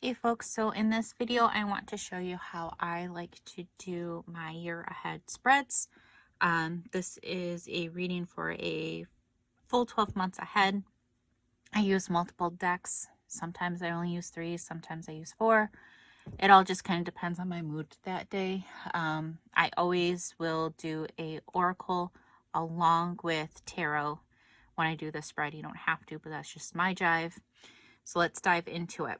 Hey folks, so in this video I want to show you how I like to do my year ahead spreads. This is a reading for a full 12 months ahead. I use multiple decks. Sometimes I only use 3, sometimes I use 4. It all just kind of depends on my mood that day. I always will do a oracle along with tarot when I do the spread. You don't have to, but that's just my jive. So let's dive into it.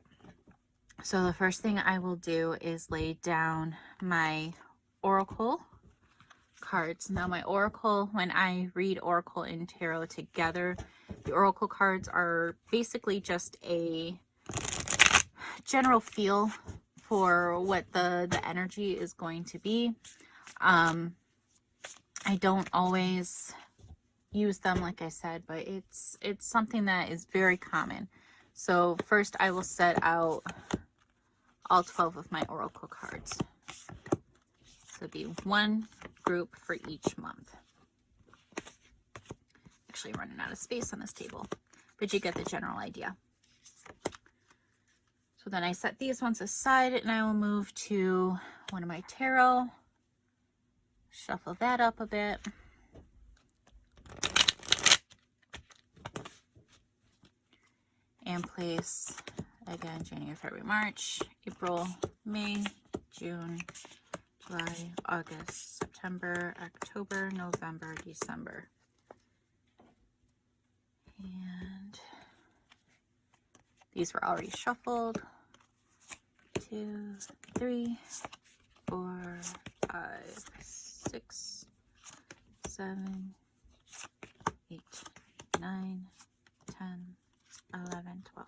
So the first thing I will do is lay down my oracle cards. Now my oracle, when I read oracle and tarot together, the oracle cards are basically just a general feel for what the energy is going to be. I don't always use them, like I said, but it's something that is very common. So first I will set out all 12 of my oracle cards. So it'll be one group for each month. Actually running out of space on this table, but you get the general idea. So then I set these ones aside and I will move to one of my tarot. Shuffle that up a bit. And place, again, January, February, March, April, May, June, July, August, September, October, November, December. And these were already shuffled. 2, 3, 4, 5, 6, 7, 8, 9, 10, 11, 12.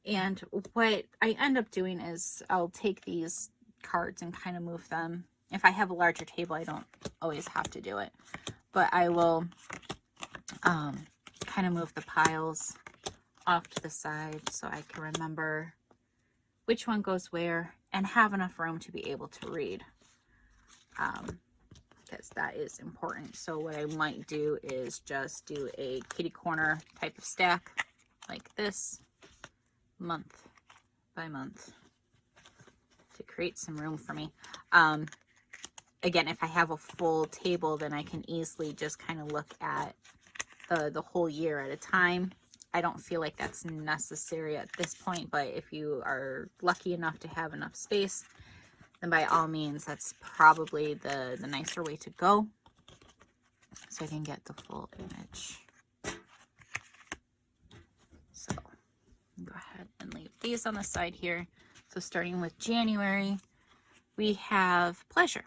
And what I end up doing is I'll take these cards and kind of move them. If I have a larger table, I don't always have to do it, but I will kind of move the piles off to the side so I can remember which one goes where and have enough room to be able to read, because that is important. So what I might do is just do a kitty corner type of stack like this, month by month, to create some room for me. Again, if I have a full table, then I can easily just kind of look at the whole year at a time. I don't feel like that's necessary at this point, but if you are lucky enough to have enough space, then by all means, that's probably the nicer way to go. So I can get the full image. So go ahead and leave these on the side here. So starting with January, we have pleasure,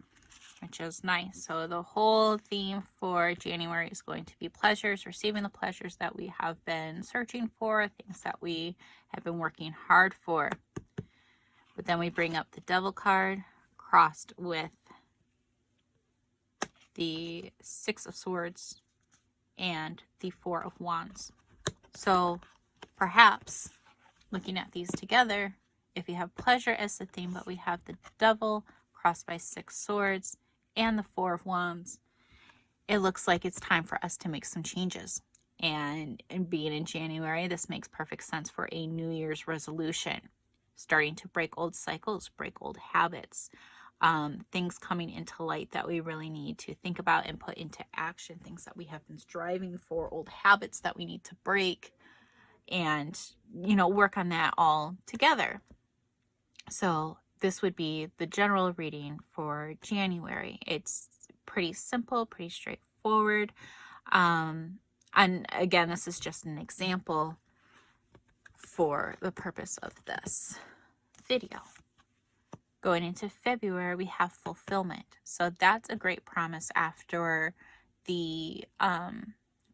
which is nice. So the whole theme for January is going to be pleasures, receiving the pleasures that we have been searching for, things that we have been working hard for. But then we bring up the Devil card crossed with the Six of Swords and the Four of Wands. So perhaps looking at these together, if you have pleasure as the theme, but we have the Devil crossed by 6 swords and the 4 of Wands, it looks like it's time for us to make some changes. And being in January, this makes perfect sense for a New Year's resolution. Starting to break old cycles, break old habits, things coming into light that we really need to think about and put into action, things that we have been striving for, old habits that we need to break, and, you know, work on that all together. So this would be the general reading for January. It's pretty simple, pretty straightforward. And again, this is just an example for the purpose of this video. Going into February, we have fulfillment. So that's a great promise after the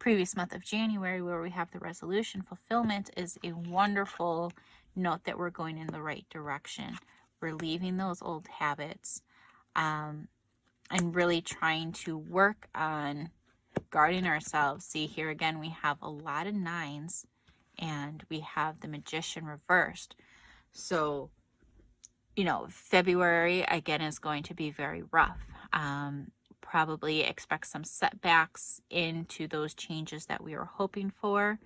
previous month of January, where we have the resolution. Fulfillment is a wonderful note that we're going in the right direction. We're leaving those old habits, and really trying to work on guarding ourselves. See, here again, we have a lot of 9s and we have the Magician reversed. So, you know, February again is going to be very rough. Probably expect some setbacks into those changes that we were hoping for.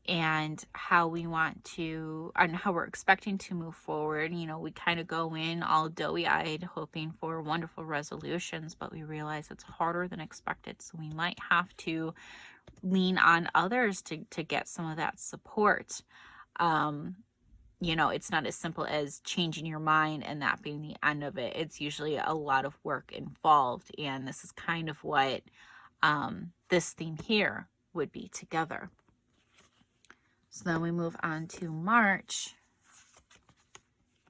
and how we want to, and how we're expecting to move forward. You know, we kind of go in all doughy-eyed hoping for wonderful resolutions, but we realize it's harder than expected. So we might have to lean on others to get some of that support. You know, it's not as simple as changing your mind and that being the end of it. It's usually a lot of work involved, and this is kind of what this theme here would be together. So then we move on to March,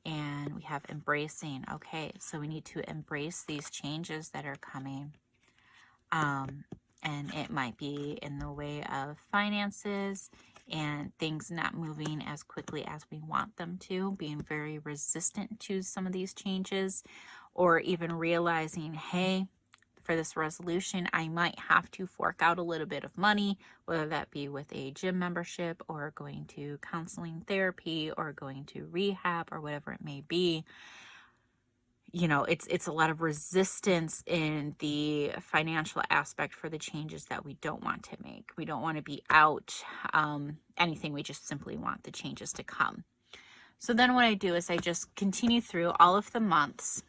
and we have embracing. Okay, so we need to embrace these changes that are coming. And it might be in the way of finances and things not moving as quickly as we want them to, being very resistant to some of these changes, or even realizing, hey, for this resolution, I might have to fork out a little bit of money, whether that be with a gym membership or going to counseling therapy or going to rehab or whatever it may be. You know, it's a lot of resistance in the financial aspect for the changes that we don't want to make. We don't want to be out anything. We just simply want the changes to come. So then what I do is I just continue through all of the months,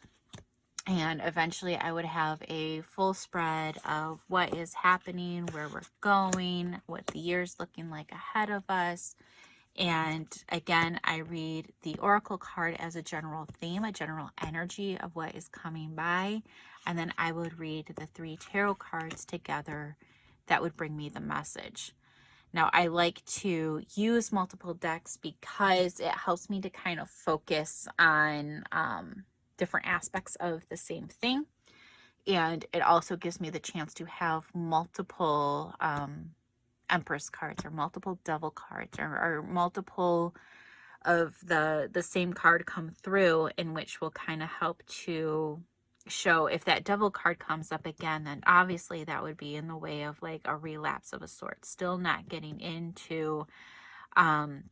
and eventually I would have a full spread of what is happening, where we're going, what the year's looking like ahead of us. And again, I read the oracle card as a general theme, a general energy of what is coming by. And then I would read the 3 tarot cards together that would bring me the message. Now, I like to use multiple decks because it helps me to kind of focus on different aspects of the same thing. And it also gives me the chance to have multiple Empress cards or multiple Devil cards or multiple of the same card come through, in which will kind of help to show if that Devil card comes up again, then obviously that would be in the way of like a relapse of a sort, still not getting into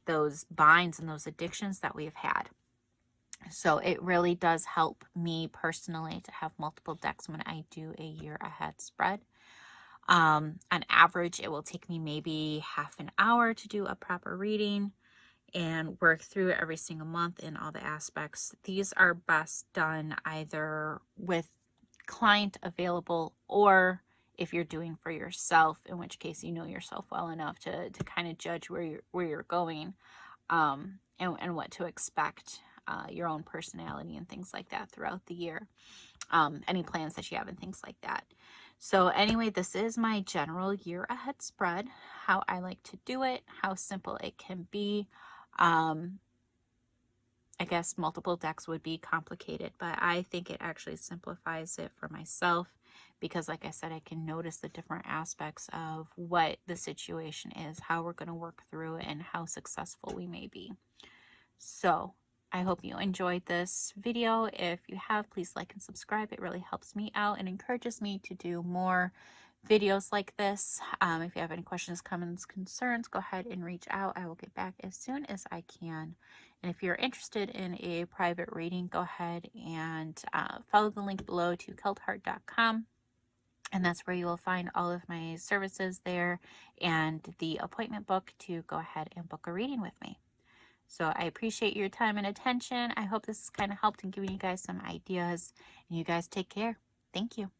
those binds and those addictions that we've had. So it really does help me personally to have multiple decks when I do a year ahead spread. On average, it will take me maybe half an hour to do a proper reading and work through it every single month in all the aspects. These are best done either with client available, or if you're doing for yourself, in which case you know yourself well enough to kind of judge where you're going, and what to expect, your own personality and things like that throughout the year, any plans that you have and things like that. So anyway, this is my general year ahead spread, how I like to do it, how simple it can be. I guess multiple decks would be complicated, but I think it actually simplifies it for myself because, like I said, I can notice the different aspects of what the situation is, how we're going to work through it, and how successful we may be. So I hope you enjoyed this video. If you have, please like and subscribe. It really helps me out and encourages me to do more videos like this. If you have any questions, comments, concerns, go ahead and reach out. I will get back as soon as I can. And if you're interested in a private reading, go ahead and follow the link below to celtheart.com. And that's where you will find all of my services there and the appointment book to go ahead and book a reading with me. So I appreciate your time and attention. I hope this has kind of helped in giving you guys some ideas. And you guys take care. Thank you.